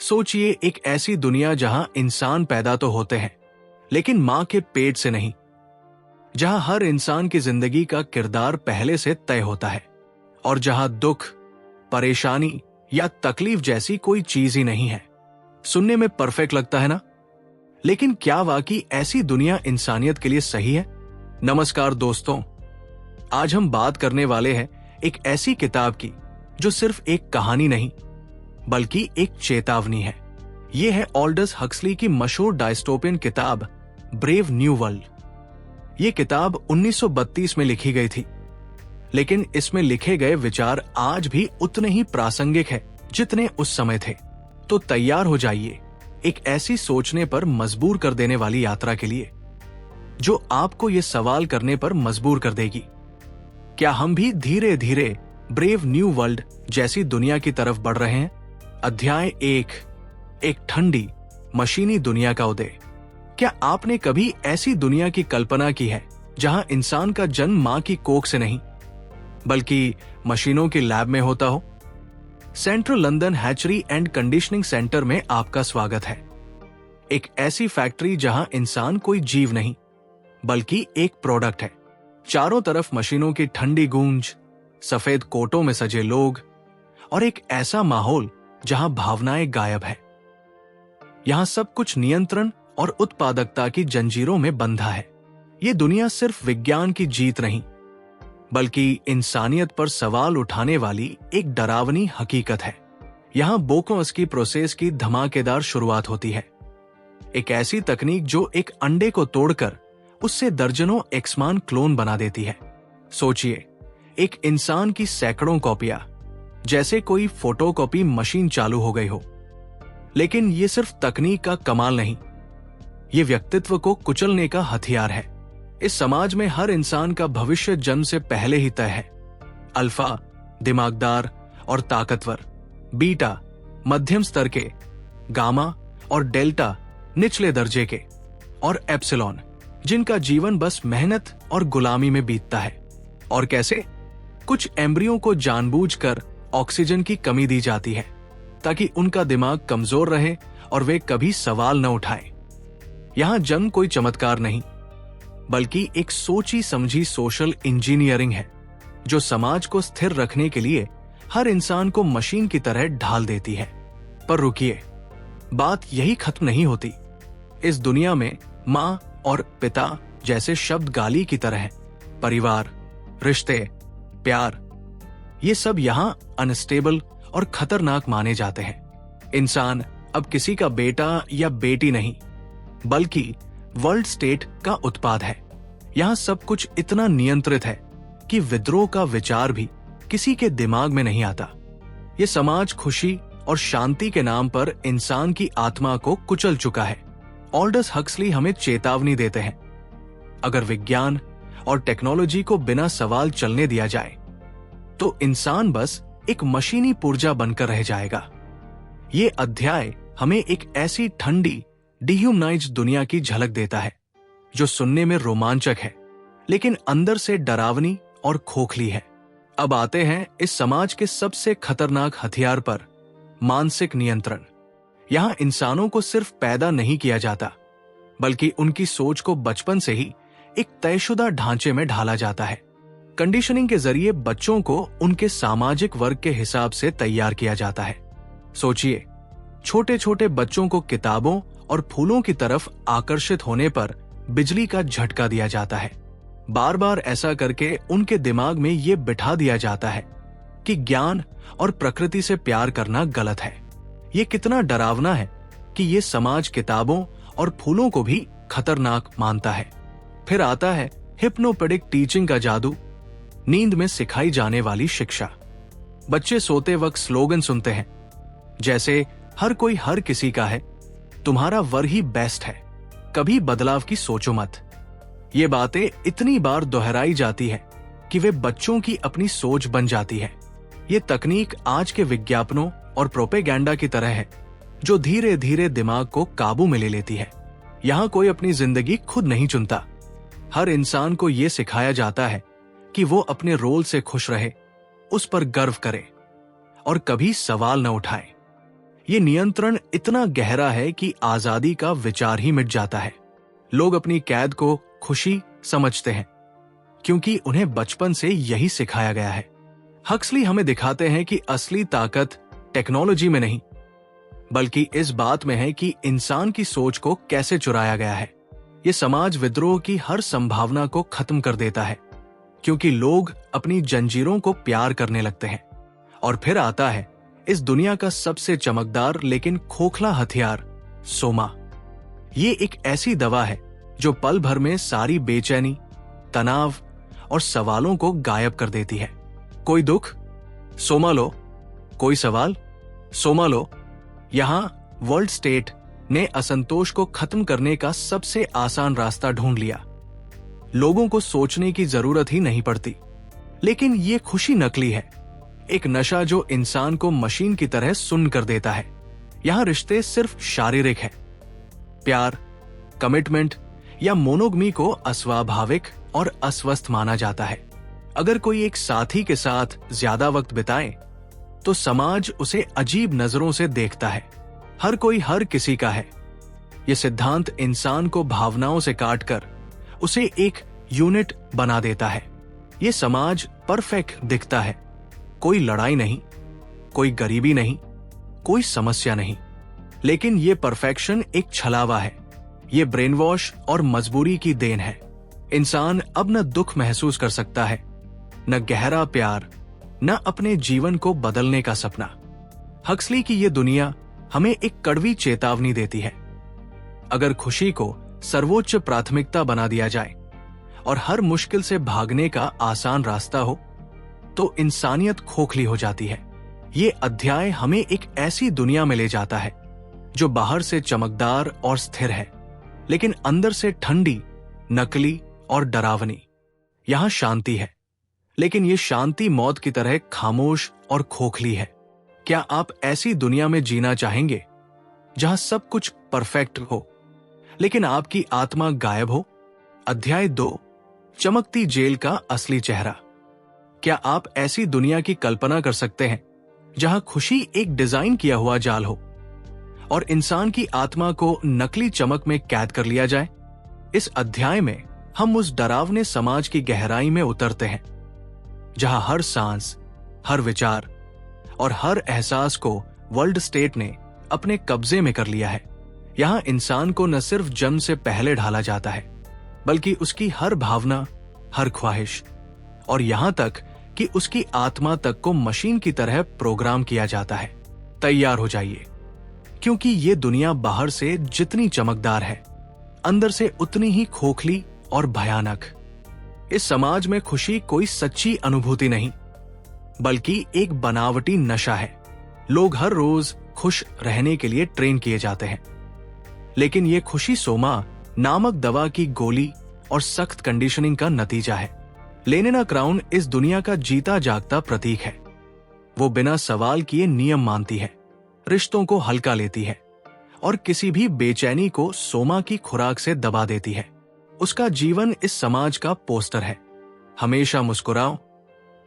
सोचिए एक ऐसी दुनिया जहां इंसान पैदा तो होते हैं लेकिन मां के पेट से नहीं, जहां हर इंसान की जिंदगी का किरदार पहले से तय होता है और जहां दुख, परेशानी या तकलीफ जैसी कोई चीज ही नहीं है। सुनने में परफेक्ट लगता है ना? लेकिन क्या वाकई ऐसी दुनिया इंसानियत के लिए सही है? नमस्कार दोस्तों, आज हम बात करने वाले हैं एक ऐसी किताब की जो सिर्फ एक कहानी नहीं बल्कि एक चेतावनी है। यह है ऑल्डस हक्सली की मशहूर डायस्टोपियन किताब ब्रेव न्यू वर्ल्ड। ये किताब 1932 में लिखी गई थी, लेकिन इसमें लिखे गए विचार आज भी उतने ही प्रासंगिक हैं जितने उस समय थे। तो तैयार हो जाइए एक ऐसी सोचने पर मजबूर कर देने वाली यात्रा के लिए जो आपको ये सवाल करने पर मजबूर कर देगी, क्या हम भी धीरे धीरे ब्रेव न्यू वर्ल्ड जैसी दुनिया की तरफ बढ़ रहे हैं? अध्याय 1, एक ठंडी मशीनी दुनिया का उदय। क्या आपने कभी ऐसी दुनिया की कल्पना की है जहां इंसान का जन्म मां की कोख से नहीं बल्कि मशीनों की लैब में होता हो? Central London hatchery and conditioning centre में आपका स्वागत है। एक ऐसी फैक्ट्री जहां इंसान कोई जीव नहीं बल्कि एक प्रोडक्ट है। चारों तरफ मशीनों की ठंडी गूंज, सफेद कोटों में सजे लोग और एक ऐसा माहौल जहां भावनाएं गायब है। यहां सब कुछ नियंत्रण और उत्पादकता की जंजीरों में बंधा है। ये दुनिया सिर्फ विज्ञान की जीत नहीं बल्कि इंसानियत पर सवाल उठाने वाली एक डरावनी हकीकत है। यहां बोकोस्की प्रोसेस की धमाकेदार शुरुआत होती है, एक ऐसी तकनीक जो एक अंडे को तोड़कर उससे दर्जनों एक्समान क्लोन बना देती है। सोचिए, एक इंसान की सैकड़ों कॉपियां, जैसे कोई फोटोकॉपी मशीन चालू हो गई हो। लेकिन ये सिर्फ तकनीक का कमाल नहीं, ये व्यक्तित्व को कुचलने का हथियार है। इस समाज में हर इंसान का भविष्य जन्म से पहले ही तय है। अल्फा दिमागदार और ताकतवर, बीटा मध्यम स्तर के, गामा और डेल्टा निचले दर्जे के, और एप्सिलॉन जिनका जीवन बस मेहनत और गुलामी में बीतता है। और कैसे? कुछ एम्ब्रियो को जानबूझकर ऑक्सीजन की कमी दी जाती है ताकि उनका दिमाग कमजोर रहे और वे कभी सवाल न उठाएं। यहां जन्म कोई चमत्कार नहीं बल्कि एक सोची समझी सोशल इंजीनियरिंग है जो समाज को स्थिर रखने के लिए हर इंसान को मशीन की तरह ढाल देती है। पर रुकिए, बात यही खत्म नहीं होती। इस दुनिया में मां और पिता जैसे शब्द गाली की तरह हैं। परिवार, रिश्ते, प्यार, ये सब यहां अनस्टेबल और खतरनाक माने जाते हैं। इंसान अब किसी का बेटा या बेटी नहीं बल्कि वर्ल्ड स्टेट का उत्पाद है। यहां सब कुछ इतना नियंत्रित है कि विद्रोह का विचार भी किसी के दिमाग में नहीं आता। ये समाज खुशी और शांति के नाम पर इंसान की आत्मा को कुचल चुका है। ऑल्डस हक्सली हमें चेतावनी देते हैं, अगर विज्ञान और टेक्नोलॉजी को बिना सवाल चलने दिया जाए तो इंसान बस एक मशीनी पुर्जा बनकर रह जाएगा। ये अध्याय हमें एक ऐसी ठंडी डिह्यूमनाइज्ड दुनिया की झलक देता है जो सुनने में रोमांचक है लेकिन अंदर से डरावनी और खोखली है। अब आते हैं इस समाज के सबसे खतरनाक हथियार पर, मानसिक नियंत्रण। यहां इंसानों को सिर्फ पैदा नहीं किया जाता बल्कि उनकी सोच को बचपन से ही एक तयशुदा ढांचे में ढाला जाता है। कंडीशनिंग के जरिए बच्चों को उनके सामाजिक वर्ग के हिसाब से तैयार किया जाता है। सोचिए, छोटे छोटे बच्चों को किताबों और फूलों की तरफ आकर्षित होने पर बिजली का झटका दिया जाता है। बार बार ऐसा करके उनके दिमाग में ये बिठा दिया जाता है कि ज्ञान और प्रकृति से प्यार करना गलत है। ये कितना डरावना है कि ये समाज किताबों और फूलों को भी खतरनाक मानता है। फिर आता है हिप्नोपेडिक टीचिंग का जादू, नींद में सिखाई जाने वाली शिक्षा। बच्चे सोते वक्त स्लोगन सुनते हैं जैसे हर कोई हर किसी का है, तुम्हारा वर ही बेस्ट है, कभी बदलाव की सोचो मत। ये बातें इतनी बार दोहराई जाती है कि वे बच्चों की अपनी सोच बन जाती है। ये तकनीक आज के विज्ञापनों और प्रोपेगेंडा की तरह है जो धीरे धीरे दिमाग को काबू में ले लेती है। यहाँ कोई अपनी जिंदगी खुद नहीं चुनता। हर इंसान को ये सिखाया जाता है कि वो अपने रोल से खुश रहे, उस पर गर्व करे और कभी सवाल न उठाए। ये नियंत्रण इतना गहरा है कि आजादी का विचार ही मिट जाता है। लोग अपनी कैद को खुशी समझते हैं क्योंकि उन्हें बचपन से यही सिखाया गया है। हक्सली हमें दिखाते हैं कि असली ताकत टेक्नोलॉजी में नहीं, बल्कि इस बात में है कि इंसान की सोच को कैसे चुराया गया है। ये समाज विद्रोह की हर संभावना को खत्म कर देता है क्योंकि लोग अपनी जंजीरों को प्यार करने लगते हैं। और फिर आता है इस दुनिया का सबसे चमकदार लेकिन खोखला हथियार, सोमा। ये एक ऐसी दवा है जो पल भर में सारी बेचैनी, तनाव और सवालों को गायब कर देती है। कोई दुख, सोमा लो। कोई सवाल, सोमा लो। यहां वर्ल्ड स्टेट ने असंतोष को खत्म करने का सबसे आसान रास्ता ढूंढ लिया। लोगों को सोचने की जरूरत ही नहीं पड़ती। लेकिन ये खुशी नकली है, एक नशा जो इंसान को मशीन की तरह सुन्न कर देता है। यहां रिश्ते सिर्फ शारीरिक है। प्यार, कमिटमेंट या मोनोगमी को अस्वाभाविक और अस्वस्थ माना जाता है। अगर कोई एक साथी के साथ ज्यादा वक्त बिताए तो समाज उसे अजीब नजरों से देखता है। हर कोई हर किसी का है। यह सिद्धांत इंसान को भावनाओं से काटकर उसे एक यूनिट बना देता है। यह समाज परफेक्ट दिखता है। कोई लड़ाई नहीं, कोई गरीबी नहीं, कोई समस्या नहीं। लेकिन यह परफेक्शन एक छलावा है। यह ब्रेन वॉश और मजबूरी की देन है। इंसान अब न दुख महसूस कर सकता है, न गहरा प्यार, न अपने जीवन को बदलने का सपना। हक्सली की यह दुनिया हमें एक कड़वी चेतावनी देती है। अगर खुशी को सर्वोच्च प्राथमिकता बना दिया जाए और हर मुश्किल से भागने का आसान रास्ता हो तो इंसानियत खोखली हो जाती है। ये अध्याय हमें एक ऐसी दुनिया में ले जाता है जो बाहर से चमकदार और स्थिर है, लेकिन अंदर से ठंडी, नकली और डरावनी। यहां शांति है, लेकिन ये शांति मौत की तरह खामोश और खोखली है। क्या आप ऐसी दुनिया में जीना चाहेंगे जहां सब कुछ परफेक्ट हो लेकिन आपकी आत्मा गायब हो? अध्याय 2, चमकती जेल का असली चेहरा। क्या आप ऐसी दुनिया की कल्पना कर सकते हैं जहां खुशी एक डिजाइन किया हुआ जाल हो और इंसान की आत्मा को नकली चमक में कैद कर लिया जाए? इस अध्याय में हम उस डरावने समाज की गहराई में उतरते हैं जहां हर सांस, हर विचार और हर एहसास को वर्ल्ड स्टेट ने अपने कब्जे में कर लिया है। यहां इंसान को न सिर्फ जन्म से पहले ढाला जाता है, बल्कि उसकी हर भावना, हर ख्वाहिश और यहां तक कि उसकी आत्मा तक को मशीन की तरह प्रोग्राम किया जाता है। तैयार हो जाइए, क्योंकि ये दुनिया बाहर से जितनी चमकदार है, अंदर से उतनी ही खोखली और भयानक। इस समाज में खुशी कोई सच्ची अनुभूति नहीं, बल्कि एक बनावटी नशा है। लोग हर रोज खुश रहने के लिए ट्रेन किए जाते हैं, लेकिन ये खुशी सोमा नामक दवा की गोली और सख्त कंडीशनिंग का नतीजा है। लेनिना क्राउन इस दुनिया का जीता जागता प्रतीक है। वो बिना सवाल किए नियम मानती है, रिश्तों को हल्का लेती है और किसी भी बेचैनी को सोमा की खुराक से दबा देती है। उसका जीवन इस समाज का पोस्टर है। हमेशा मुस्कुराओ,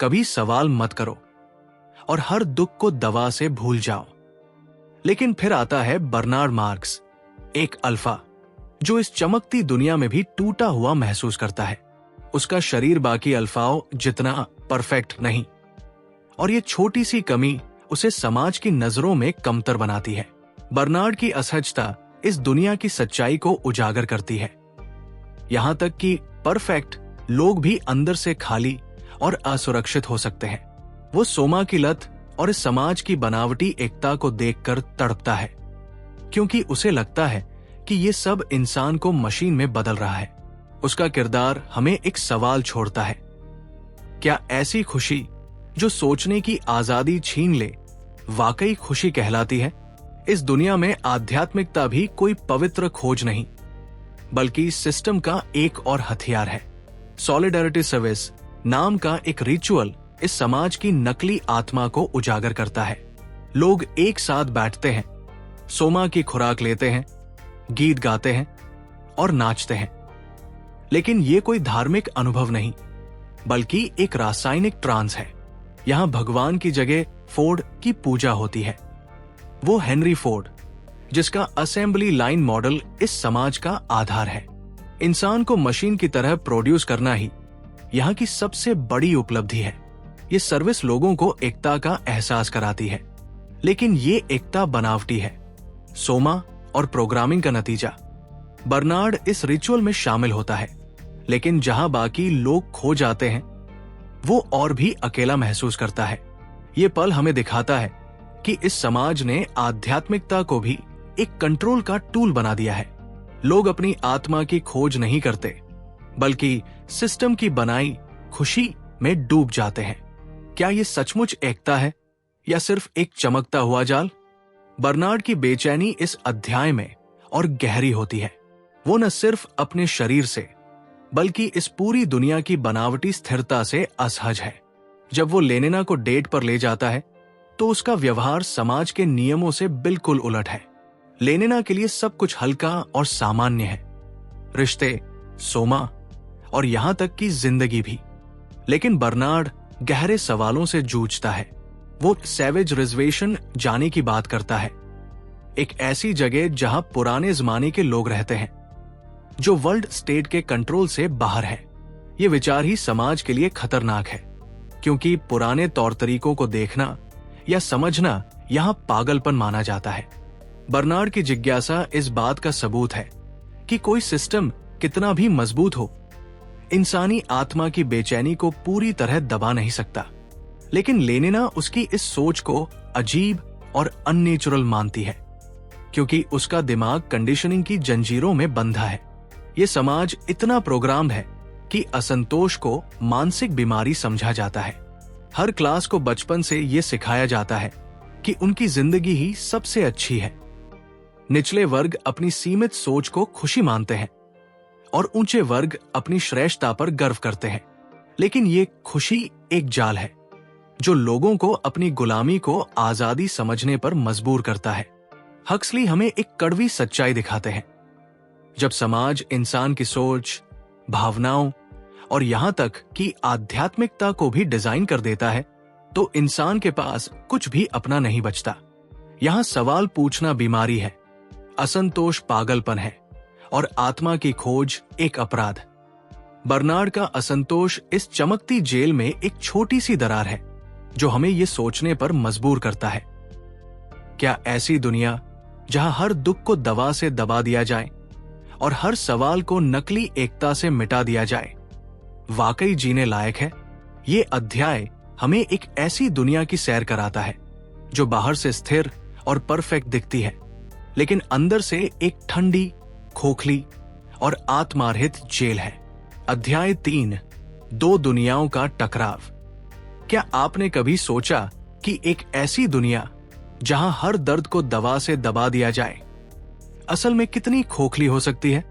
कभी सवाल मत करो और हर दुख को दवा से भूल जाओ। लेकिन फिर आता है बर्नार्ड मार्क्स, एक अल्फा जो इस चमकती दुनिया में भी टूटा हुआ महसूस करता है। उसका शरीर बाकी अल्फाओं जितना परफेक्ट नहीं और ये छोटी सी कमी उसे समाज की नजरों में कमतर बनाती है। बर्नार्ड की असहजता इस दुनिया की सच्चाई को उजागर करती है। यहां तक कि परफेक्ट लोग भी अंदर से खाली और असुरक्षित हो सकते हैं। वो सोमा की लत और इस समाज की बनावटी एकता को देखकर तड़पता है, क्योंकि उसे लगता है कि ये सब इंसान को मशीन में बदल रहा है। उसका किरदार हमें एक सवाल छोड़ता है, क्या ऐसी खुशी जो सोचने की आजादी छीन ले वाकई खुशी कहलाती है? इस दुनिया में आध्यात्मिकता भी कोई पवित्र खोज नहीं, बल्कि सिस्टम का एक और हथियार है। सॉलिडारिटी सर्विस नाम का एक रिचुअल इस समाज की नकली आत्मा को उजागर करता है। लोग एक साथ बैठते हैं, सोमा की खुराक लेते हैं, गीत गाते हैं और नाचते हैं, लेकिन ये कोई धार्मिक अनुभव नहीं, बल्कि एक रासायनिक ट्रांस है। यहां भगवान की जगह फोर्ड की पूजा होती है। वो हेनरी फोर्ड, जिसका असेंबली लाइन मॉडल इस समाज का आधार है। इंसान को मशीन की तरह प्रोड्यूस करना ही यहाँ की सबसे बड़ी उपलब्धि है। ये सर्विस लोगों को एकता का एहसास कराती है, लेकिन ये एकता बनावटी है, सोमा और प्रोग्रामिंग का नतीजा। बर्नार्ड इस रिचुअल में शामिल होता है, लेकिन जहां बाकी लोग खो जाते हैं, वो और भी अकेला महसूस करता है। ये पल हमें दिखाता है कि इस समाज ने आध्यात्मिकता को भी एक कंट्रोल का टूल बना दिया है। लोग अपनी आत्मा की खोज नहीं करते, बल्कि सिस्टम की बनाई खुशी में डूब जाते हैं। क्या ये सचमुच एकता है या सिर्फ एक चमकता हुआ जाल? बर्नार्ड की बेचैनी इस अध्याय में और गहरी होती है। वो न सिर्फ अपने शरीर से, बल्कि इस पूरी दुनिया की बनावटी स्थिरता से असहज है। जब वो लेनिना को डेट पर ले जाता है, तो उसका व्यवहार समाज के नियमों से बिल्कुल उलट है। लेनिना के लिए सब कुछ हल्का और सामान्य है, रिश्ते, सोमा और यहां तक कि जिंदगी भी। लेकिन बर्नार्ड गहरे सवालों से जूझता है। वो सैवेज रिजर्वेशन जाने की बात करता है, एक ऐसी जगह जहां पुराने जमाने के लोग रहते हैं, जो वर्ल्ड स्टेट के कंट्रोल से बाहर है। ये विचार ही समाज के लिए खतरनाक है, क्योंकि पुराने तौर तरीकों को देखना या समझना यहां पागलपन माना जाता है। बर्नार्ड की जिज्ञासा इस बात का सबूत है कि कोई सिस्टम कितना भी मजबूत हो, इंसानी आत्मा की बेचैनी को पूरी तरह दबा नहीं सकता। लेकिन लेनिना उसकी इस सोच को अजीब और अननेचुरल मानती है, क्योंकि उसका दिमाग कंडीशनिंग की जंजीरों में बंधा है। ये समाज इतना प्रोग्राम्ड है कि असंतोष को मानसिक बीमारी समझा जाता है। हर क्लास को बचपन से ये सिखाया जाता है कि उनकी जिंदगी ही सबसे अच्छी है। निचले वर्ग अपनी सीमित सोच को खुशी मानते हैं और ऊंचे वर्ग अपनी श्रेष्ठता पर गर्व करते हैं। लेकिन ये खुशी एक जाल है जो लोगों को अपनी गुलामी को आजादी समझने पर मजबूर करता है। हक्सली हमें एक कड़वी सच्चाई दिखाते हैं। जब समाज इंसान की सोच, भावनाओं और यहां तक कि आध्यात्मिकता को भी डिजाइन कर देता है, तो इंसान के पास कुछ भी अपना नहीं बचता। यहां सवाल पूछना बीमारी है, असंतोष पागलपन है और आत्मा की खोज एक अपराध। बर्नार्ड का असंतोष इस चमकती जेल में एक छोटी सी दरार है जो हमें ये सोचने पर मजबूर करता है, क्या ऐसी दुनिया जहां हर दुख को दवा से दबा दिया जाए और हर सवाल को नकली एकता से मिटा दिया जाए, वाकई जीने लायक है? ये अध्याय हमें एक ऐसी दुनिया की सैर कराता है जो बाहर से स्थिर और परफेक्ट दिखती है, लेकिन अंदर से एक ठंडी, खोखली और आत्मारहित जेल है। अध्याय 3, दो दुनियाओं का टकराव। क्या आपने कभी सोचा कि एक ऐसी दुनिया जहां हर दर्द को दवा से दबा दिया जाए, असल में कितनी खोखली हो सकती है?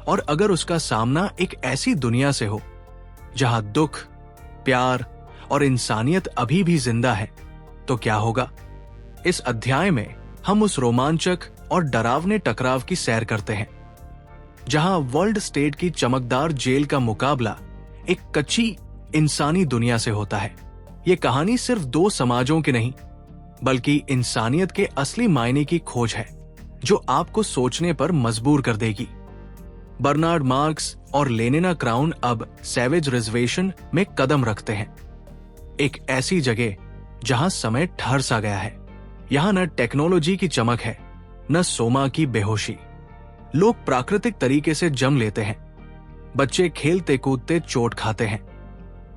और अगर उसका सामना एक ऐसी दुनिया से हो जहां दुख, प्यार और इंसानियत अभी भी जिंदा है, तो क्या होगा? इस अध्याय में हम उस रोमांचक और डरावने टकराव की सैर करते हैं जहां वर्ल्ड स्टेट की चमकदार जेल का मुकाबला एक कच्ची इंसानी दुनिया से होता है। ये कहानी सिर्फ दो समाजों की नहीं, बल्कि इंसानियत के असली मायने की खोज है जो आपको सोचने पर मजबूर कर देगी। बर्नार्ड मार्क्स और लेनिना क्राउन अब सैवेज रिजर्वेशन में कदम रखते हैं, एक ऐसी जगह जहां समय ठहर सा गया है। यहां न टेक्नोलॉजी की चमक है, न सोमा की बेहोशी। लोग प्राकृतिक तरीके से जम लेते हैं, बच्चे खेलते कूदते चोट खाते हैं,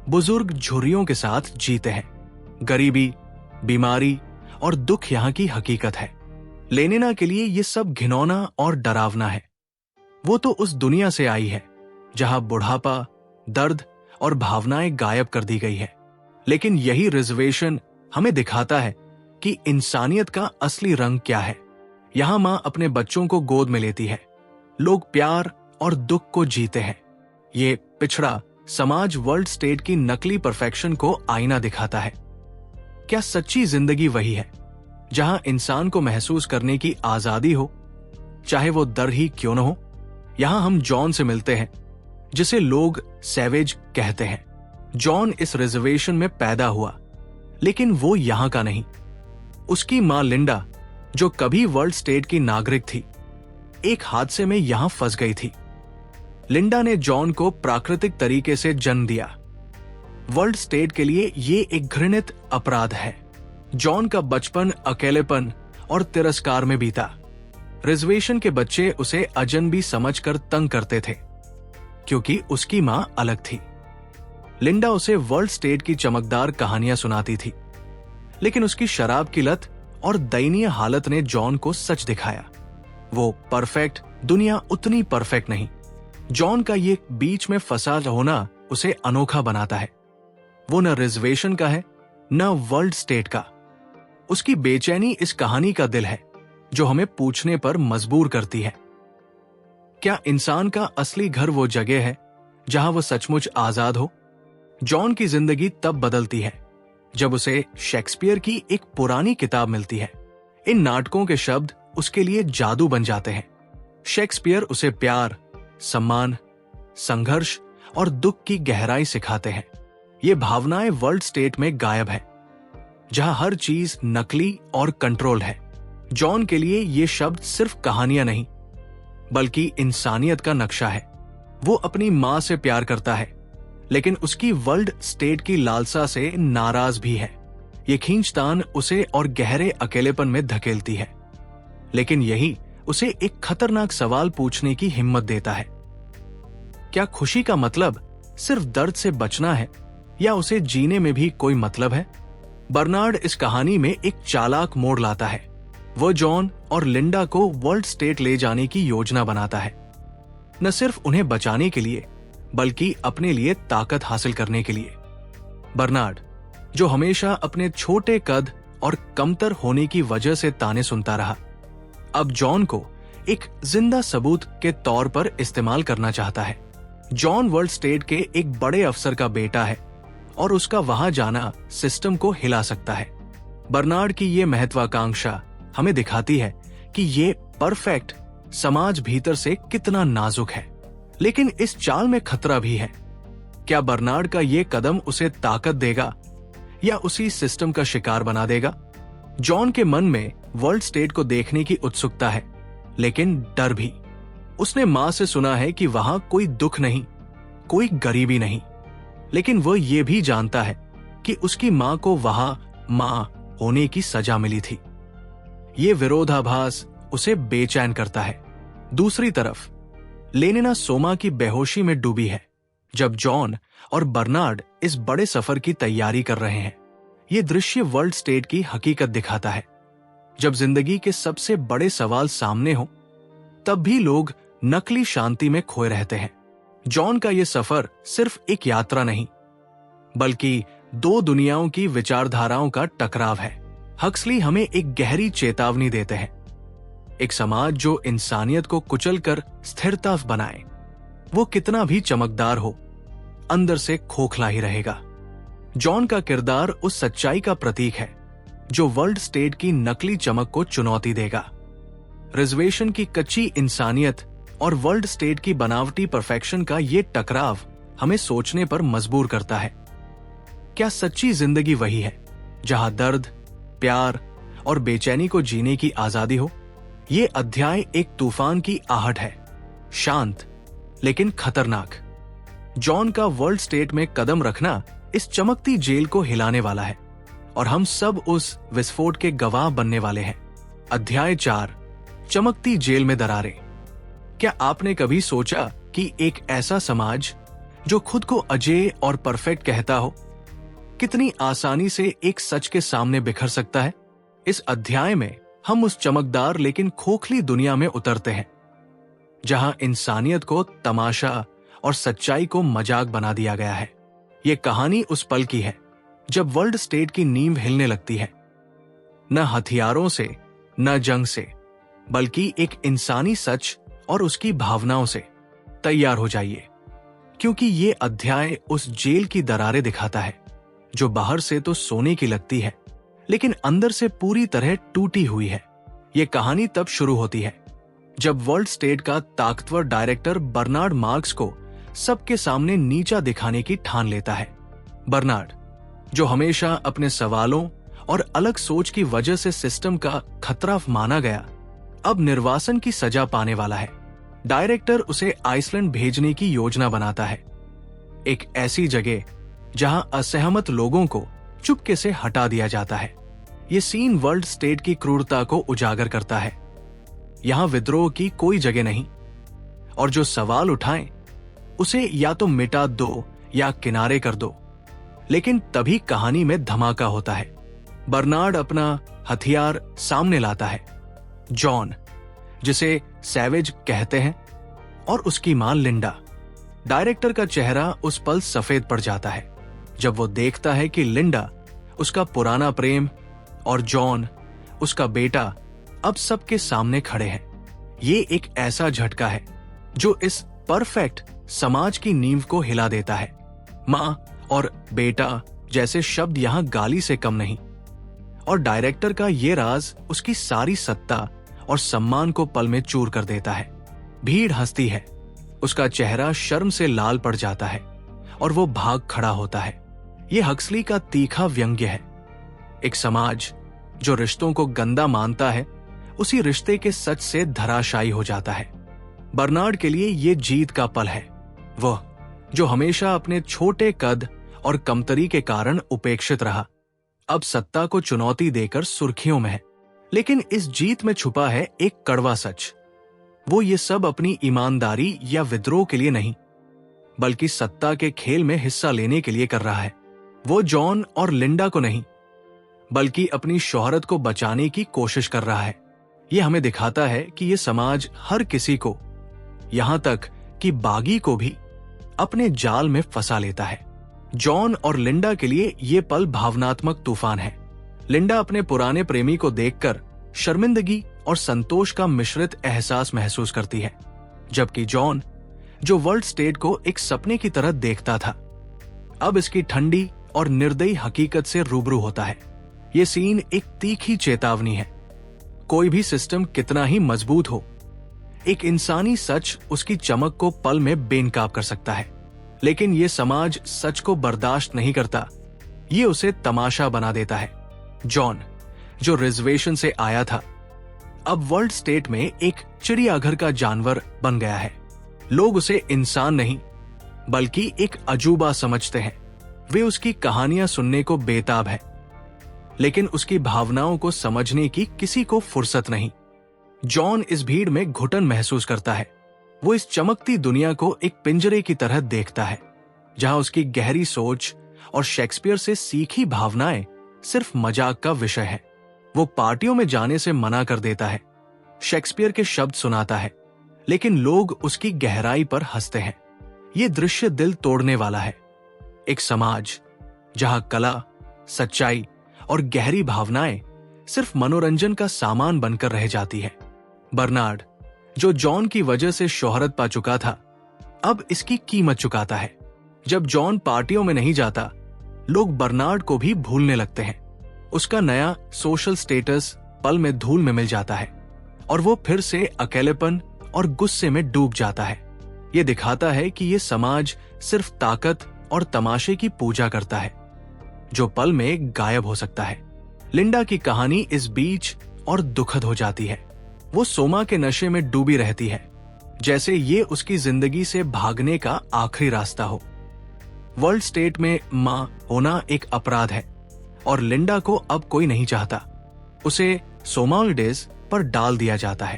बुजुर्ग झुर्रियों के साथ जीते हैं। गरीबी, बीमारी और दुख यहां की हकीकत है। लेनिना के लिए ये सब घिनौना और डरावना है। वो तो उस दुनिया से आई है जहां बुढ़ापा, दर्द और भावनाएं गायब कर दी गई है। लेकिन यही रिजर्वेशन हमें दिखाता है कि इंसानियत का असली रंग क्या है। यहां मां अपने बच्चों को गोद में लेती है, लोग प्यार और दुख को जीते हैं। ये पिछड़ा समाज वर्ल्ड स्टेट की नकली परफेक्शन को आईना दिखाता है। क्या सच्ची जिंदगी वही है जहां इंसान को महसूस करने की आजादी हो, चाहे वो डर ही क्यों न हो? यहां हम जॉन से मिलते हैं, जिसे लोग सैवेज कहते हैं। जॉन इस रिजर्वेशन में पैदा हुआ, लेकिन वो यहां का नहीं। उसकी मां लिंडा जो कभी वर्ल्ड स्टेट की नागरिक थी, एक हादसे में यहां फंस गई थी। लिंडा ने जॉन को प्राकृतिक तरीके से जन्म दिया। वर्ल्ड स्टेट के लिए ये एक घृणित अपराध है। जॉन का बचपन अकेलेपन और तिरस्कार में बीता। रिजर्वेशन के बच्चे उसे अजनबी समझकर तंग करते थे क्योंकि उसकी मां अलग थी। लिंडा उसे वर्ल्ड स्टेट की चमकदार कहानियां सुनाती थी, लेकिन उसकी शराब की लत और दयनीय हालत ने जॉन को सच दिखाया। वो परफेक्ट, दुनिया उतनी परफेक्ट नहीं। जॉन का ये बीच में फंसा होना उसे अनोखा बनाता है। वो न रिजर्वेशन का है, न वर्ल्ड स्टेट का। उसकी बेचैनी इस कहानी का दिल है, जो हमें पूछने पर मजबूर करती है, क्या इंसान का असली घर वो जगह है जहां वो सचमुच आजाद हो? जॉन की जिंदगी तब बदलती है जब उसे शेक्सपियर की एक पुरानी किताब मिलती है। इन नाटकों के शब्द उसके लिए जादू बन जाते हैं। शेक्सपियर उसे प्यार, सम्मान, संघर्ष और दुख की गहराई सिखाते हैं। ये भावनाएं वर्ल्ड स्टेट में गायब है, जहां हर चीज नकली और कंट्रोल है। जॉन के लिए ये शब्द सिर्फ कहानियां नहीं, बल्कि इंसानियत का नक्शा है। वो अपनी मां से प्यार करता है, लेकिन उसकी वर्ल्ड स्टेट की लालसा से नाराज भी है। ये खींचतान उसे और गहरे अकेलेपन में धकेलती है, लेकिन यही उसे एक खतरनाक सवाल पूछने की हिम्मत देता है। क्या खुशी का मतलब सिर्फ दर्द से बचना है, या उसे जीने में भी कोई मतलब है? बर्नार्ड इस कहानी में एक चालाक मोड़ लाता है। वो जॉन और लिंडा को वर्ल्ड स्टेट ले जाने की योजना बनाता है, न सिर्फ उन्हें बचाने के लिए, बल्कि अपने लिए ताकत हासिल करने के लिए। बर्नार्ड, जो हमेशा अपने छोटे कद और कमतर होने की वजह से ताने सुनता रहा, अब जॉन को एक जिंदा सबूत के तौर पर इस्तेमाल करना चाहता है। जॉन वर्ल्ड स्टेट के एक बड़े अफसर का बेटा है और उसका वहां जाना सिस्टम को हिला सकता है। बर्नार्ड की ये महत्वाकांक्षा हमें दिखाती है कि ये परफेक्ट समाज भीतर से कितना नाजुक है, लेकिन इस चाल में खतरा भी है। क्या बर्नार्ड का ये कदम उसे ताकत देगा या उसी सिस्टम का शिकार बना देगा? जॉन के मन में वर्ल्ड स्टेट को देखने की उत्सुकता है, लेकिन डर भी। उसने मां से सुना है कि वहां कोई दुख नहीं, कोई गरीबी नहीं, लेकिन वो ये भी जानता है कि उसकी मां को वहां मां होने की सजा मिली थी। ये विरोधाभास उसे बेचैन करता है। दूसरी तरफ लेनिना सोमा की बेहोशी में डूबी है जब जॉन और बर्नार्ड इस बड़े सफर की तैयारी कर रहे हैं। ये दृश्य वर्ल्ड स्टेट की हकीकत दिखाता है। जब जिंदगी के सबसे बड़े सवाल सामने हो, तब भी लोग नकली शांति में खोए रहते हैं। जॉन का यह सफर सिर्फ एक यात्रा नहीं, बल्कि दो दुनियाओं की विचारधाराओं का टकराव है। हक्सली हमें एक गहरी चेतावनी देते हैं। एक समाज जो इंसानियत को कुचलकर स्थिरता बनाए, वो कितना भी चमकदार हो, अंदर से खोखला ही रहेगा। जॉन का किरदार उस सच्चाई का प्रतीक है जो वर्ल्ड स्टेट की नकली चमक को चुनौती देगा। रिजर्वेशन की कच्ची इंसानियत और वर्ल्ड स्टेट की बनावटी परफेक्शन का ये टकराव हमें सोचने पर मजबूर करता है। क्या सच्ची जिंदगी वही है जहां दर्द, प्यार और बेचैनी को जीने की आजादी हो? ये अध्याय एक तूफान की आहट है, शांत लेकिन खतरनाक। जॉन का वर्ल्ड स्टेट में कदम रखना इस चमकती जेल को हिलाने वाला है, और हम सब उस विस्फोट के गवाह बनने वाले हैं। अध्याय 4, चमकती जेल में दरारें। क्या आपने कभी सोचा कि एक ऐसा समाज जो खुद को अजेय और परफेक्ट कहता हो, कितनी आसानी से एक सच के सामने बिखर सकता है? इस अध्याय में हम उस चमकदार लेकिन खोखली दुनिया में उतरते हैं, जहां इंसानियत को तमाशा और सच्चाई को मजाक बना दिया गया है। ये कहानी उस पल की है जब वर्ल्ड स्टेट की नींव हिलने लगती है, न हथियारों से, न जंग से, बल्कि एक इंसानी सच और उसकी भावनाओं से। तैयार हो जाइए, क्योंकि ये अध्याय उस जेल की दरारें दिखाता है जो बाहर से तो सोने की लगती है, लेकिन अंदर से पूरी तरह टूटी हुई है। ये कहानी तब शुरू होती है जब वर्ल्ड स्टेट का ताकतवर डायरेक्टर बर्नार्ड मार्क्स को सबके सामने नीचा दिखाने की ठान लेता है। बर्नार्ड, जो हमेशा अपने सवालों और अलग सोच की वजह से सिस्टम का खतरा माना गया, अब निर्वासन की सजा पाने वाला है। डायरेक्टर उसे आइसलैंड भेजने की योजना बनाता है, एक ऐसी जगह जहां असहमत लोगों को चुपके से हटा दिया जाता है। ये सीन वर्ल्ड स्टेट की क्रूरता को उजागर करता है। यहां विद्रोह की कोई जगह नहीं, और जो सवाल उठाएं उसे या तो मिटा दो या किनारे कर दो। लेकिन तभी कहानी में धमाका होता है। बर्नार्ड अपना हथियार सामने लाता है। जॉन, जिसे सैवेज कहते हैं, और उसकी मां लिंडा। डायरेक्टर का चेहरा उस पल सफेद पड़ जाता है जब वो देखता है कि लिंडा, उसका पुराना प्रेम, और जॉन, उसका बेटा, अब सबके सामने खड़े हैं। ये एक ऐसा झटका है जो इस परफेक्ट समाज की नींव को हिला देता है। मां और बेटा जैसे शब्द यहां गाली से कम नहीं, और डायरेक्टर का ये राज उसकी सारी सत्ता और सम्मान को पल में चूर कर देता है। भीड़ हंसती है, उसका चेहरा शर्म से लाल पड़ जाता है और वो भाग खड़ा होता है। ये हक्सली का तीखा व्यंग्य है। एक समाज जो रिश्तों को गंदा मानता है, उसी रिश्ते के सच से धराशायी हो जाता है। बर्नार्ड के लिए ये जीत का पल है। वह जो हमेशा अपने छोटे कद और कमतरी के कारण उपेक्षित रहा, अब सत्ता को चुनौती देकर सुर्खियों में है। लेकिन इस जीत में छुपा है एक कड़वा सच। वो ये सब अपनी ईमानदारी या विद्रोह के लिए नहीं, बल्कि सत्ता के खेल में हिस्सा लेने के लिए कर रहा है। वो जॉन और लिंडा को नहीं, बल्कि अपनी शोहरत को बचाने की कोशिश कर रहा है। ये हमें दिखाता है कि ये समाज हर किसी को, यहां तक कि बागी को भी, अपने जाल में फंसा लेता है। जॉन और लिंडा के लिए ये पल भावनात्मक तूफान है। लिंडा अपने पुराने प्रेमी को देखकर शर्मिंदगी और संतोष का मिश्रित एहसास महसूस करती है, जबकि जॉन, जो वर्ल्ड स्टेट को एक सपने की तरह देखता था, अब इसकी ठंडी और निर्दयी हकीकत से रूबरू होता है। ये सीन एक तीखी चेतावनी है। कोई भी सिस्टम कितना ही मजबूत हो, एक इंसानी सच उसकी चमक को पल में बेनकाब कर सकता है। लेकिन ये समाज सच को बर्दाश्त नहीं करता, ये उसे तमाशा बना देता है। जॉन, जो रिजर्वेशन से आया था, अब वर्ल्ड स्टेट में एक चिड़ियाघर का जानवर बन गया है। लोग उसे इंसान नहीं, बल्कि एक अजूबा समझते हैं। वे उसकी कहानियां सुनने को बेताब है, लेकिन उसकी भावनाओं को समझने की किसी को फुर्सत नहीं। जॉन इस भीड़ में घुटन महसूस करता है। वो इस चमकती दुनिया को एक पिंजरे की तरह देखता है, जहां उसकी गहरी सोच और शेक्सपियर से सीखी भावनाएं सिर्फ मजाक का विषय है। वो पार्टियों में जाने से मना कर देता है, शेक्सपियर के शब्द सुनाता है, लेकिन लोग उसकी गहराई पर हंसते हैं। ये दृश्य दिल तोड़ने वाला है। एक समाज जहां कला, सच्चाई और गहरी भावनाएं सिर्फ मनोरंजन का सामान बनकर रह जाती है। बर्नार्ड, जो जॉन की वजह से शोहरत पा चुका था, अब इसकी कीमत चुकाता है। जब जॉन पार्टियों में नहीं जाता, लोग बर्नार्ड को भी भूलने लगते हैं। उसका नया सोशल स्टेटस पल में धूल में मिल जाता है और वो फिर से अकेलेपन और गुस्से में डूब जाता है। ये दिखाता है कि ये समाज सिर्फ ताकत और तमाशे की पूजा करता है, जो पल में गायब हो सकता है। लिंडा की कहानी इस बीच और दुखद हो जाती है। वो सोमा के नशे में डूबी रहती है, जैसे ये उसकी जिंदगी से भागने का आखिरी रास्ता हो। वर्ल्ड स्टेट में मां होना एक अपराध है और लिंडा को अब कोई नहीं चाहता। उसे सोमालिडेज पर डाल दिया जाता है,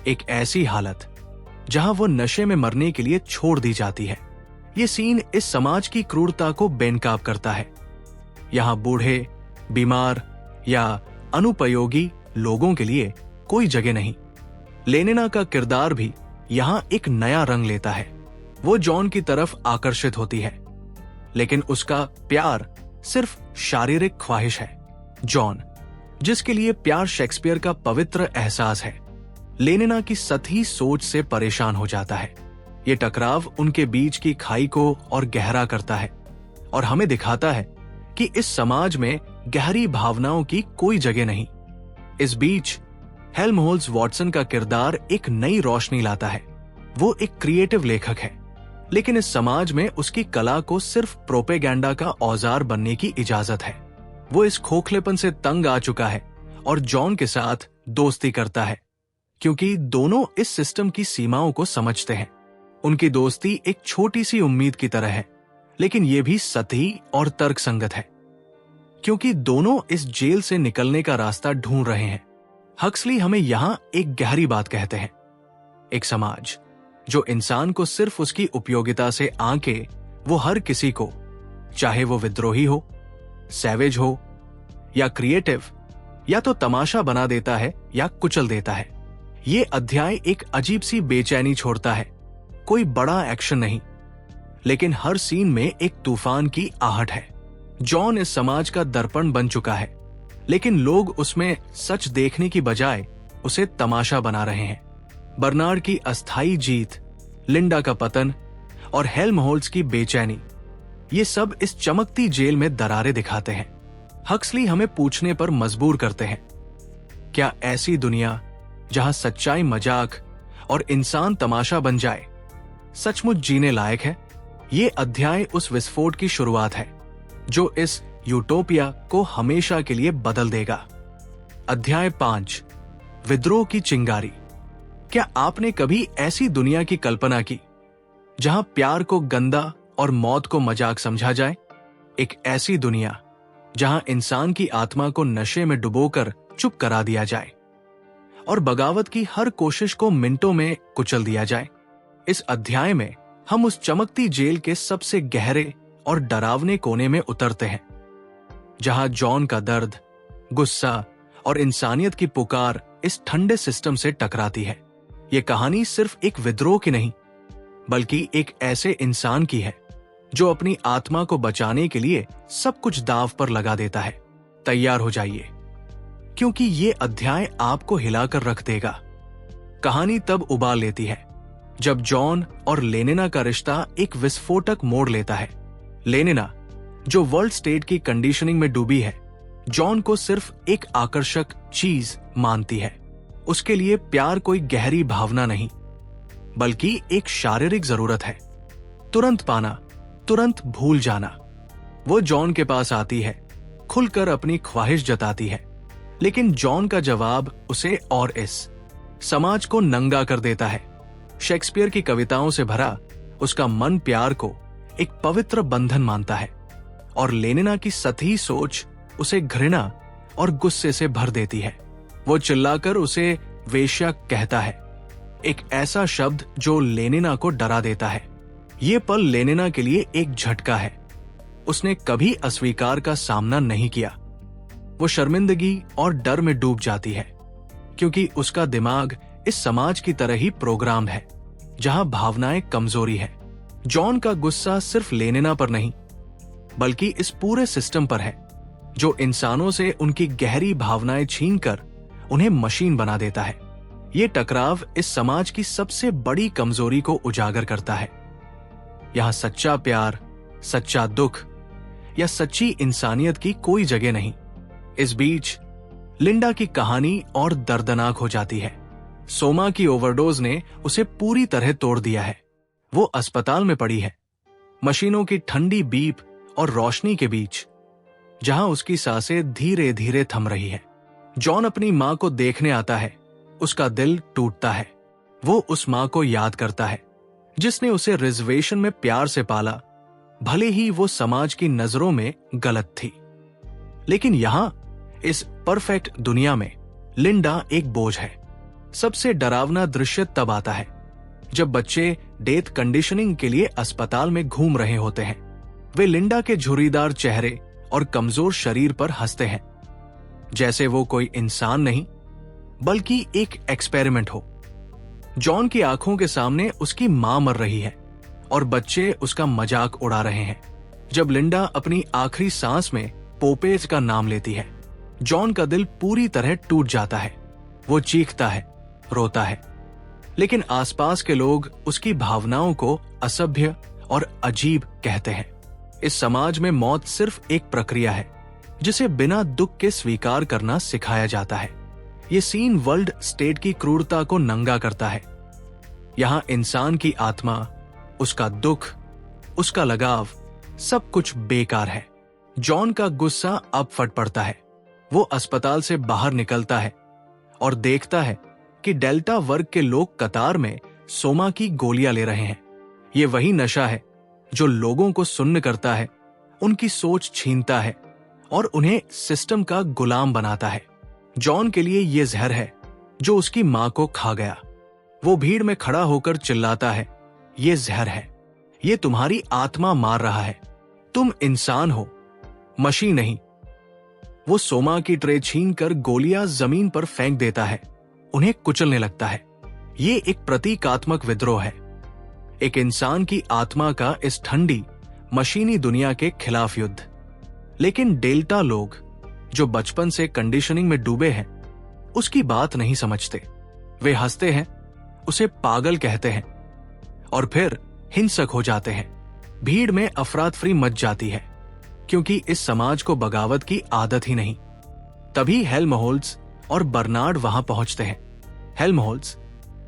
एक ऐसी हालत जहां वो नशे में मरने के लिए छोड़ दी जाती है। ये सीन इस समाज की क्रूरता को बेनकाब करता है। यहां बूढ़े, बीमार या अनुपयोगी लोगों के लिए कोई जगह नहीं। लेनिना का किरदार भी यहां एक नया रंग लेता है। वो जॉन की तरफ आकर्षित होती है, लेकिन उसका प्यार सिर्फ शारीरिक ख्वाहिश है। जॉन, जिसके लिए प्यार शेक्सपियर का पवित्र एहसास है, लेनिना की सतही सोच से परेशान हो जाता है। ये टकराव उनके बीच की खाई को और गहरा करता है और हमें दिखाता है कि इस समाज में गहरी भावनाओं की कोई जगह नहीं। इस बीच हेल्महोल्ट्ज वॉटसन का किरदार एक नई रोशनी लाता है। वो एक क्रिएटिव लेखक है, लेकिन इस समाज में उसकी कला को सिर्फ प्रोपेगेंडा का औजार बनने की इजाजत है। वो इस खोखलेपन से तंग आ चुका है और जॉन के साथ दोस्ती करता है, क्योंकि दोनों इस सिस्टम की सीमाओं को समझते हैं। उनकी दोस्ती एक छोटी सी उम्मीद की तरह है, लेकिन यह भी सतही और तर्कसंगत है, क्योंकि दोनों इस जेल से निकलने का रास्ता ढूंढ रहे हैं। हक्सली हमें यहां एक गहरी बात कहते हैं। एक समाज जो इंसान को सिर्फ उसकी उपयोगिता से आंके वो हर किसी को, चाहे वो विद्रोही हो, सैवेज हो या क्रिएटिव, या तो तमाशा बना देता है या कुचल देता है। ये अध्याय एक अजीब सी बेचैनी छोड़ता है। कोई बड़ा एक्शन नहीं, लेकिन हर सीन में एक तूफान की आहट है। जॉन इस समाज का दर्पण बन चुका है, लेकिन लोग उसमें सच देखने की बजाय उसे तमाशा बना रहे हैं। बर्नार्ड की अस्थायी जीत, लिंडा का पतन और हेल्महोल्ट्ज की बेचैनी, ये सब इस चमकती जेल में दरारें दिखाते हैं। हक्सली हमें पूछने पर मजबूर करते हैं, क्या ऐसी दुनिया जहां सच्चाई मजाक और इंसान तमाशा बन जाए सचमुच जीने लायक है? ये अध्याय उस विस्फोट की शुरुआत है जो इस यूटोपिया को हमेशा के लिए बदल देगा। अध्याय 5, विद्रोह की चिंगारी। क्या आपने कभी ऐसी दुनिया की कल्पना की जहां प्यार को गंदा और मौत को मजाक समझा जाए? एक ऐसी दुनिया जहां इंसान की आत्मा को नशे में डुबोकर चुप करा दिया जाए और बगावत की हर कोशिश को मिनटों में कुचल दिया जाए। इस अध्याय में हम उस चमकती जेल के सबसे गहरे और डरावने कोने में उतरते हैं, जहां जॉन का दर्द, गुस्सा और इंसानियत की पुकार इस ठंडे सिस्टम से टकराती है। यह कहानी सिर्फ एक विद्रोह की नहीं, बल्कि एक ऐसे इंसान की है जो अपनी आत्मा को बचाने के लिए सब कुछ दांव पर लगा देता है। तैयार हो जाइए, क्योंकि ये अध्याय आपको हिलाकर रख देगा। कहानी तब उबाल लेती है जब जॉन और लेनिना का रिश्ता एक विस्फोटक मोड़ लेता है। लेनिना, जो वर्ल्ड स्टेट की कंडीशनिंग में डूबी है, जॉन को सिर्फ एक आकर्षक चीज मानती है। उसके लिए प्यार कोई गहरी भावना नहीं, बल्कि एक शारीरिक जरूरत है। तुरंत पाना, तुरंत भूल जाना। वो जॉन के पास आती है, खुलकर अपनी ख्वाहिश जताती है, लेकिन जॉन का जवाब उसे और इस समाज को नंगा कर देता है। शेक्सपियर की कविताओं से भरा उसका मन प्यार को एक पवित्र बंधन मानता है, और लेनिना की सतही सोच उसे घृणा और गुस्से से भर देती है। वो चिल्लाकर उसे वेश्या कहता है, एक ऐसा शब्द जो लेनिना को डरा देता है। ये पल लेनिना के लिए एक झटका है। उसने कभी अस्वीकार का सामना नहीं किया। वो शर्मिंदगी और डर में डूब जाती है, क्योंकि उसका दिमाग इस समाज की तरह ही प्रोग्राम्ड है, जहां भावनाएं कमजोरी है। जॉन का गुस्सा सिर्फ लेनिना पर नहीं, बल्कि इस पूरे सिस्टम पर है, जो इंसानों से उनकी गहरी भावनाएं छीनकर उन्हें मशीन बना देता है। ये टकराव इस समाज की सबसे बड़ी कमजोरी को उजागर करता है। यहां सच्चा प्यार, सच्चा दुख या सच्ची इंसानियत की कोई जगह नहीं। इस बीच लिंडा की कहानी और दर्दनाक हो जाती है। सोमा की ओवरडोज ने उसे पूरी तरह तोड़ दिया है। वो अस्पताल में पड़ी है, मशीनों की ठंडी बीप और रोशनी के बीच, जहां उसकी सांसें धीरे धीरे थम रही है। जॉन अपनी मां को देखने आता है। उसका दिल टूटता है। वो उस मां को याद करता है जिसने उसे रिजर्वेशन में प्यार से पाला, भले ही वो समाज की नजरों में गलत थी। लेकिन यहां इस परफेक्ट दुनिया में लिंडा एक बोझ है। सबसे डरावना दृश्य तब आता है जब बच्चे डेथ कंडीशनिंग के लिए अस्पताल में घूम रहे होते हैं। वे लिंडा के झुर्रीदार चेहरे और कमजोर शरीर पर हंसते हैं, जैसे वो कोई इंसान नहीं बल्कि एक एक्सपेरिमेंट हो। जॉन की आंखों के सामने उसकी मां मर रही है और बच्चे उसका मजाक उड़ा रहे हैं। जब लिंडा अपनी आखिरी सांस में पोपेज का नाम लेती है, जॉन का दिल पूरी तरह टूट जाता है। वो चीखता है, रोता है, लेकिन आसपास के लोग उसकी भावनाओं को असभ्य और अजीब कहते हैं। इस समाज में मौत सिर्फ एक प्रक्रिया है जिसे बिना दुख के स्वीकार करना सिखाया जाता है। ये सीन वर्ल्ड स्टेट की क्रूरता को नंगा करता है। यहां इंसान की आत्मा, उसका दुख, उसका लगाव, सब कुछ बेकार है। जॉन का गुस्सा अब फट पड़ता है। वो अस्पताल से बाहर निकलता है और देखता है कि डेल्टा वर्ग के लोग कतार में सोमा की गोलियां ले रहे हैं। ये वही नशा है जो लोगों को सुन्न करता है, उनकी सोच छीनता है और उन्हें सिस्टम का गुलाम बनाता है। जॉन के लिए ये जहर है जो उसकी मां को खा गया। वो भीड़ में खड़ा होकर चिल्लाता है, ये जहर है, ये तुम्हारी आत्मा मार रहा है, तुम इंसान हो, मशीन नहीं। वो सोमा की ट्रे छीनकर गोलियां जमीन पर फेंक देता है, उन्हें कुचलने लगता है। ये एक प्रतीकात्मक विद्रोह है, एक इंसान की आत्मा का इस ठंडी मशीनी दुनिया के खिलाफ युद्ध। लेकिन डेल्टा लोग जो बचपन से कंडीशनिंग में डूबे हैं उसकी बात नहीं समझते। वे हंसते हैं, उसे पागल कहते हैं और फिर हिंसक हो जाते हैं। भीड़ में अफरातफरी मच जाती है क्योंकि इस समाज को बगावत की आदत ही नहीं। तभी हेल्महोल्ट्ज और बर्नार्ड वहां पहुंचते हैं। हेल्महोल्ट्ज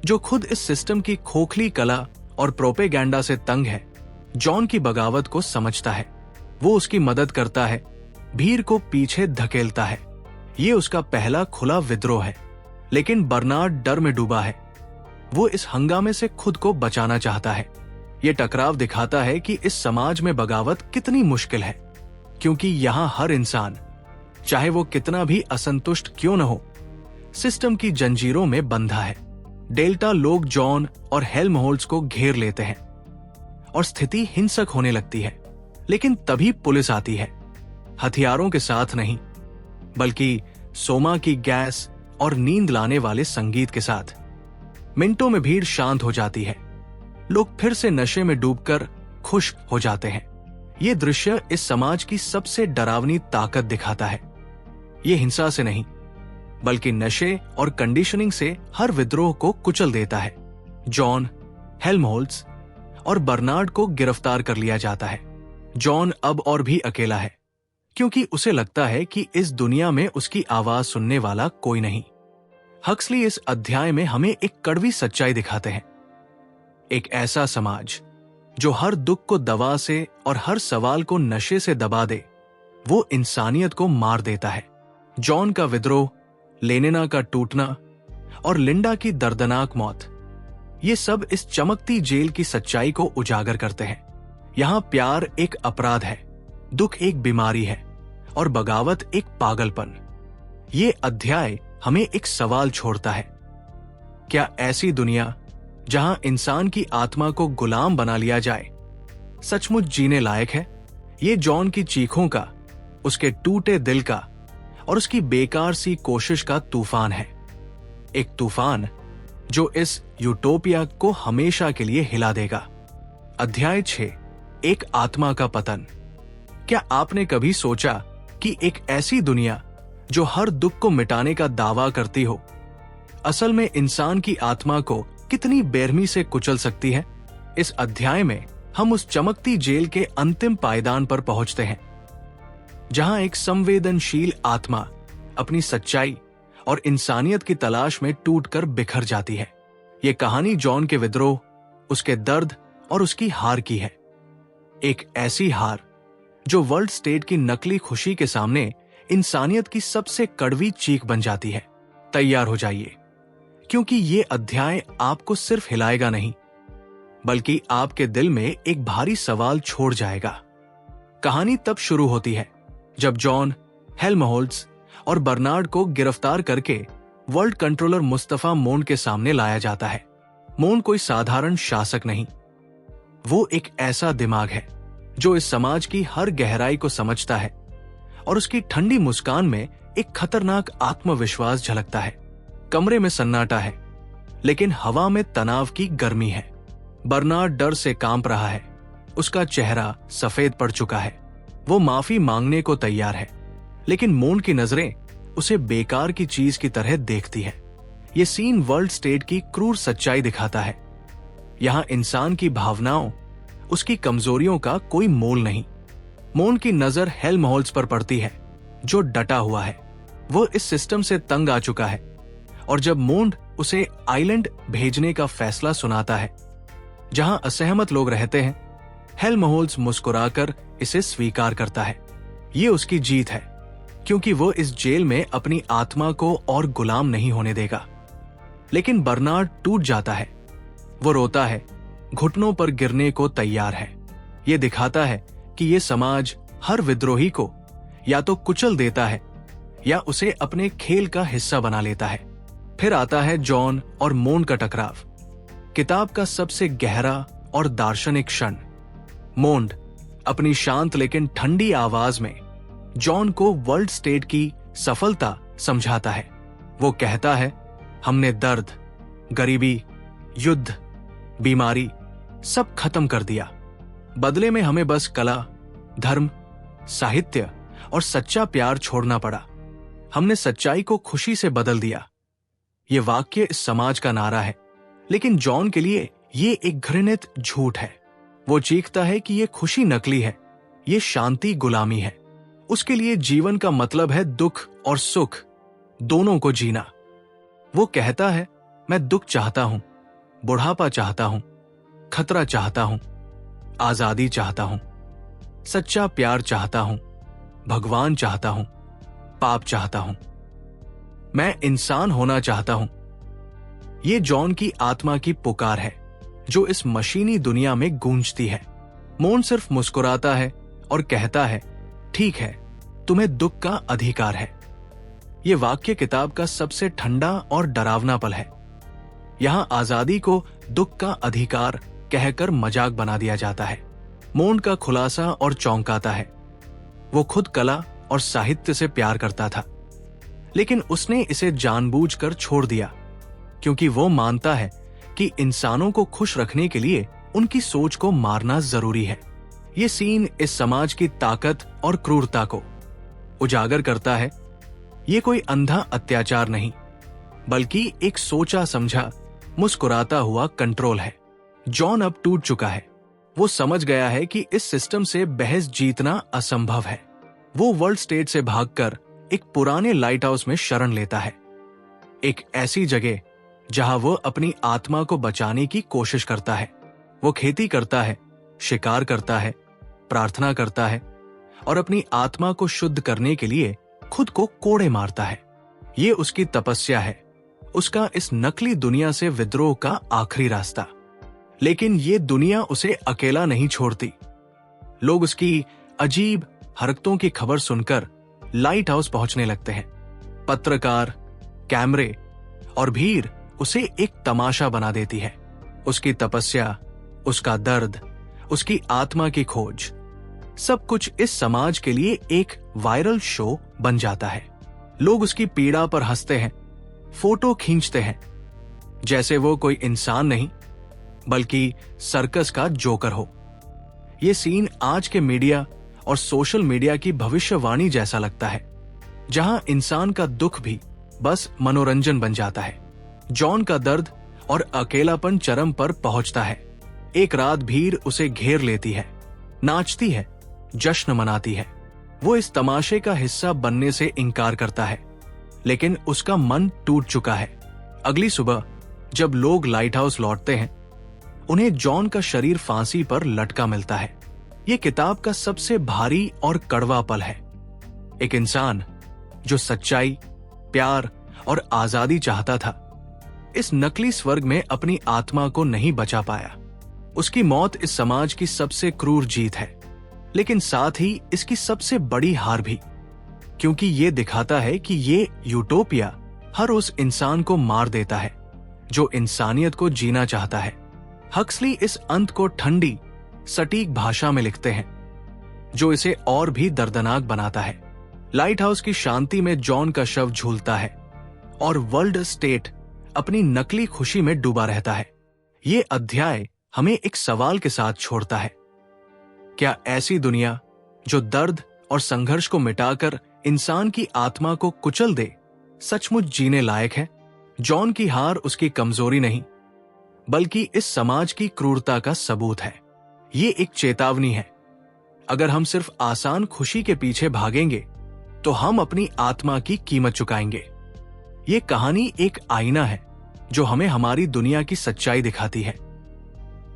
जो खुद इस सिस्टम की खोखली कला और प्रोपेगेंडा से तंग है, जॉन की बगावत को समझता है। वो उसकी मदद करता है, भीड़ को पीछे धकेलता है। ये उसका पहला खुला विद्रोह है। लेकिन बर्नार्ड डर में डूबा है। वो इस हंगामे से खुद को बचाना चाहता है। ये टकराव दिखाता है कि इस समाज में बगावत कितनी मुश्किल है, क्योंकि यहां हर इंसान, चाहे वो कितना भी असंतुष्ट क्यों न हो, सिस्टम की जंजीरों में बंधा है। डेल्टा लोग जॉन और हेल्महोल्ट्ज को घेर लेते हैं और स्थिति हिंसक होने लगती है। लेकिन तभी पुलिस आती है, हथियारों के साथ नहीं, बल्कि सोमा की गैस और नींद लाने वाले संगीत के साथ। मिनटों में भीड़ शांत हो जाती है। लोग फिर से नशे में डूबकर खुश हो जाते हैं। ये दृश्य इस समाज की सबसे डरावनी ताकत दिखाता है। ये हिंसा से नहीं, बल्कि नशे और कंडीशनिंग से हर विद्रोह को कुचल देता है। जॉन, हेल्महोल्ट्ज और बर्नार्ड को गिरफ्तार कर लिया जाता है। जॉन अब और भी अकेला है, क्योंकि उसे लगता है कि इस दुनिया में उसकी आवाज सुनने वाला कोई नहीं। हक्सली इस अध्याय में हमें एक कड़वी सच्चाई दिखाते हैं। एक ऐसा समाज जो हर दुख को दवा से और हर सवाल को नशे से दबा दे, वो इंसानियत को मार देता है। जॉन का विद्रोह, लेनिना का टूटना और लिंडा की दर्दनाक मौत, ये सब इस चमकती जेल की सच्चाई को उजागर करते हैं। यहां प्यार एक अपराध है, दुख एक बीमारी है और बगावत एक पागलपन। ये अध्याय हमें एक सवाल छोड़ता है, क्या ऐसी दुनिया जहां इंसान की आत्मा को गुलाम बना लिया जाए सचमुच जीने लायक है? ये जॉन की चीखों का, उसके टूटे दिल का और उसकी बेकार सी कोशिश का तूफान है। एक तूफान जो इस यूटोपिया को हमेशा के लिए हिला देगा। अध्याय 6, एक आत्मा का पतन। क्या आपने कभी सोचा कि एक ऐसी दुनिया जो हर दुख को मिटाने का दावा करती हो, असल में इंसान की आत्मा को कितनी बेरहमी से कुचल सकती है? इस अध्याय में हम उस चमकती जेल के अंतिम पायदान पर पहुंचते हैं, जहां एक संवेदनशील आत्मा अपनी सच्चाई और इंसानियत की तलाश में टूटकर बिखर जाती है। ये कहानी जॉन के विद्रोह, उसके दर्द और उसकी हार की है। एक ऐसी हार जो वर्ल्ड स्टेट की नकली खुशी के सामने इंसानियत की सबसे कड़वी चीख बन जाती है। तैयार हो जाइए, क्योंकि ये अध्याय आपको सिर्फ हिलाएगा नहीं, बल्कि आपके दिल में एक भारी सवाल छोड़ जाएगा। कहानी तब शुरू होती है जब जॉन, हेल्महोल्ट्ज और बर्नार्ड को गिरफ्तार करके वर्ल्ड कंट्रोलर मुस्तफा मोन के सामने लाया जाता है। मोन कोई साधारण शासक नहीं, वो एक ऐसा दिमाग है जो इस समाज की हर गहराई को समझता है और उसकी ठंडी मुस्कान में एक खतरनाक आत्मविश्वास झलकता है। कमरे में सन्नाटा है, लेकिन हवा में तनाव की गर्मी है। बर्नार्ड डर से कांप रहा है, उसका चेहरा सफेद पड़ चुका है। वो माफी मांगने को तैयार है, लेकिन मोन की नजरें उसे बेकार की चीज की तरह देखती है। ये सीन वर्ल्ड स्टेट की क्रूर सच्चाई दिखाता है। यहां इंसान की भावनाओं, उसकी कमजोरियों का कोई मोल नहीं। मोन की नजर हेल्महोल्ट्ज पर पड़ती है, जो डटा हुआ है। वो इस सिस्टम से तंग आ चुका है, और जब मोन उसे आइलैंड भेजने का फैसला सुनाता है जहां असहमत लोग रहते हैं, हेल्महोल्ट्ज मुस्कुराकर इसे स्वीकार करता है। ये उसकी जीत है, क्योंकि वो इस जेल में अपनी आत्मा को और गुलाम नहीं होने देगा। लेकिन बर्नार्ड टूट जाता है। वो रोता है, घुटनों पर गिरने को तैयार है। ये दिखाता है कि ये समाज हर विद्रोही को या तो कुचल देता है या उसे अपने खेल का हिस्सा बना लेता है। फिर आता है जॉन और मोन का टकराव, किताब का सबसे गहरा और दार्शनिक क्षण। मोंड अपनी शांत लेकिन ठंडी आवाज में जॉन को वर्ल्ड स्टेट की सफलता समझाता है। वो कहता है, हमने दर्द, गरीबी, युद्ध, बीमारी सब खत्म कर दिया। बदले में हमें बस कला, धर्म, साहित्य और सच्चा प्यार छोड़ना पड़ा। हमने सच्चाई को खुशी से बदल दिया। ये वाक्य इस समाज का नारा है, लेकिन जॉन के लिए ये एक घृणित झूठ है। वो चीखता है कि ये खुशी नकली है, ये शांति गुलामी है। उसके लिए जीवन का मतलब है दुख और सुख दोनों को जीना। वो कहता है, मैं दुख चाहता हूं, बुढ़ापा चाहता हूं, खतरा चाहता हूं, आजादी चाहता हूं, सच्चा प्यार चाहता हूं, भगवान चाहता हूं, पाप चाहता हूं, मैं इंसान होना चाहता हूं। ये जॉन की आत्मा की पुकार है, जो इस मशीनी दुनिया में गूंजती है। मोन सिर्फ मुस्कुराता है और कहता है, ठीक है, तुम्हें दुख का अधिकार है। ये वाक्य किताब का सबसे ठंडा और डरावना पल है। यहां आजादी को दुख का अधिकार कहकर मजाक बना दिया जाता है। मोन का खुलासा और चौंकाता है। वो खुद कला और साहित्य से प्यार करता था, लेकिन उसने इसे जानबूझकर छोड़ दिया, क्योंकि वो मानता है कि इंसानों को खुश रखने के लिए उनकी सोच को मारना जरूरी है। ये सीन इस समाज की ताकत और क्रूरता को उजागर करता है। ये कोई अंधा अत्याचार नहीं, बल्कि एक सोचा समझा, मुस्कुराता हुआ कंट्रोल है। जॉन अब टूट चुका है। वो समझ गया है कि इस सिस्टम से बहस जीतना असंभव है। वो वर्ल्ड स्टेट से भागकर एक पुराने लाइट हाउस में शरण लेता है, एक ऐसी जगह जहां वो अपनी आत्मा को बचाने की कोशिश करता है। वो खेती करता है, शिकार करता है, प्रार्थना करता है और अपनी आत्मा को शुद्ध करने के लिए खुद को कोड़े मारता है। ये उसकी तपस्या है, उसका इस नकली दुनिया से विद्रोह का आखिरी रास्ता। लेकिन ये दुनिया उसे अकेला नहीं छोड़ती। लोग उसकी अजीब हरकतों की खबर सुनकर लाइट हाउस पहुंचने लगते हैं। पत्रकार, कैमरे और भीड़ उसे एक तमाशा बना देती है। उसकी तपस्या, उसका दर्द, उसकी आत्मा की खोज, सब कुछ इस समाज के लिए एक वायरल शो बन जाता है। लोग उसकी पीड़ा पर हंसते हैं, फोटो खींचते हैं, जैसे वो कोई इंसान नहीं बल्कि सर्कस का जोकर हो। ये सीन आज के मीडिया और सोशल मीडिया की भविष्यवाणी जैसा लगता है, जहां इंसान का दुख भी बस मनोरंजन बन जाता है। जॉन का दर्द और अकेलापन चरम पर पहुंचता है। एक रात भीड़ उसे घेर लेती है, नाचती है, जश्न मनाती है। वो इस तमाशे का हिस्सा बनने से इनकार करता है, लेकिन उसका मन टूट चुका है। अगली सुबह जब लोग लाइट हाउस लौटते हैं, उन्हें जॉन का शरीर फांसी पर लटका मिलता है। ये किताब का सबसे भारी और कड़वा पल है। एक इंसान जो सच्चाई, प्यार और आजादी चाहता था, इस नकली स्वर्ग में अपनी आत्मा को नहीं बचा पाया। उसकी मौत इस समाज की सबसे क्रूर जीत है, लेकिन साथ ही इसकी सबसे बड़ी हार भी, क्योंकि ये दिखाता है कि ये यूटोपिया हर उस इंसान को मार देता है जो इंसानियत को जीना चाहता है। हक्सली इस अंत को ठंडी, सटीक भाषा में लिखते हैं, जो इसे और भी दर्दनाक बनाता है। लाइट हाउस की शांति में जॉन का शव झूलता है और वर्ल्ड स्टेट अपनी नकली खुशी में डूबा रहता है। ये अध्याय हमें एक सवाल के साथ छोड़ता है, क्या ऐसी दुनिया जो दर्द और संघर्ष को मिटाकर इंसान की आत्मा को कुचल दे सचमुच जीने लायक है? जॉन की हार उसकी कमजोरी नहीं, बल्कि इस समाज की क्रूरता का सबूत है। ये एक चेतावनी है। अगर हम सिर्फ आसान खुशी के पीछे भागेंगे तो हम अपनी आत्मा की कीमत चुकाएंगे। ये कहानी एक आईना है जो हमें हमारी दुनिया की सच्चाई दिखाती है।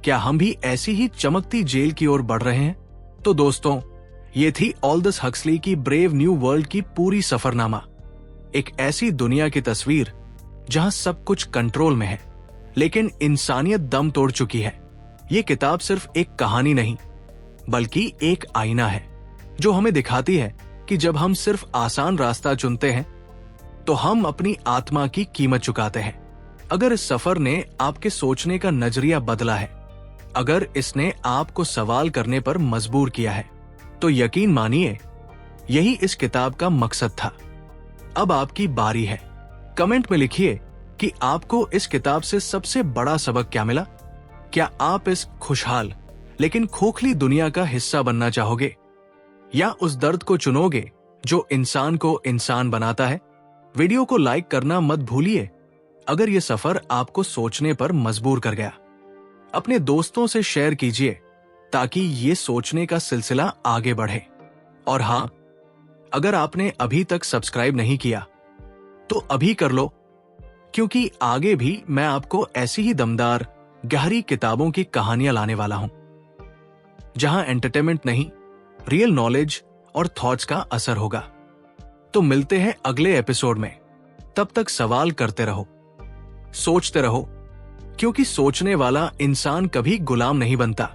क्या हम भी ऐसी ही चमकती जेल की ओर बढ़ रहे हैं? तो दोस्तों, ये थी ऑल्डस हक्सली की ब्रेव न्यू वर्ल्ड की पूरी सफरनामा। एक ऐसी दुनिया की तस्वीर जहां सब कुछ कंट्रोल में है, लेकिन इंसानियत दम तोड़ चुकी है। ये किताब सिर्फ एक कहानी नहीं, बल्कि एक आईना है जो हमें दिखाती है कि जब हम सिर्फ आसान रास्ता चुनते हैं तो हम अपनी आत्मा की कीमत चुकाते हैं। अगर इस सफर ने आपके सोचने का नजरिया बदला है, अगर इसने आपको सवाल करने पर मजबूर किया है, तो यकीन मानिए यही इस किताब का मकसद था। अब आपकी बारी है। कमेंट में लिखिए कि आपको इस किताब से सबसे बड़ा सबक क्या मिला। क्या आप इस खुशहाल लेकिन खोखली दुनिया का हिस्सा बनना चाहोगे, या उस दर्द को चुनोगे जो इंसान को इंसान बनाता है? वीडियो को लाइक करना मत भूलिए अगर यह सफर आपको सोचने पर मजबूर कर गया। अपने दोस्तों से शेयर कीजिए ताकि ये सोचने का सिलसिला आगे बढ़े। और हां, अगर आपने अभी तक सब्सक्राइब नहीं किया तो अभी कर लो, क्योंकि आगे भी मैं आपको ऐसी ही दमदार गहरी किताबों की कहानियां लाने वाला हूं, जहां एंटरटेनमेंट नहीं, रियल नॉलेज और थॉट्स का असर होगा। तो मिलते हैं अगले एपिसोड में। तब तक सवाल करते रहो, सोचते रहो, क्योंकि सोचने वाला इंसान कभी गुलाम नहीं बनता।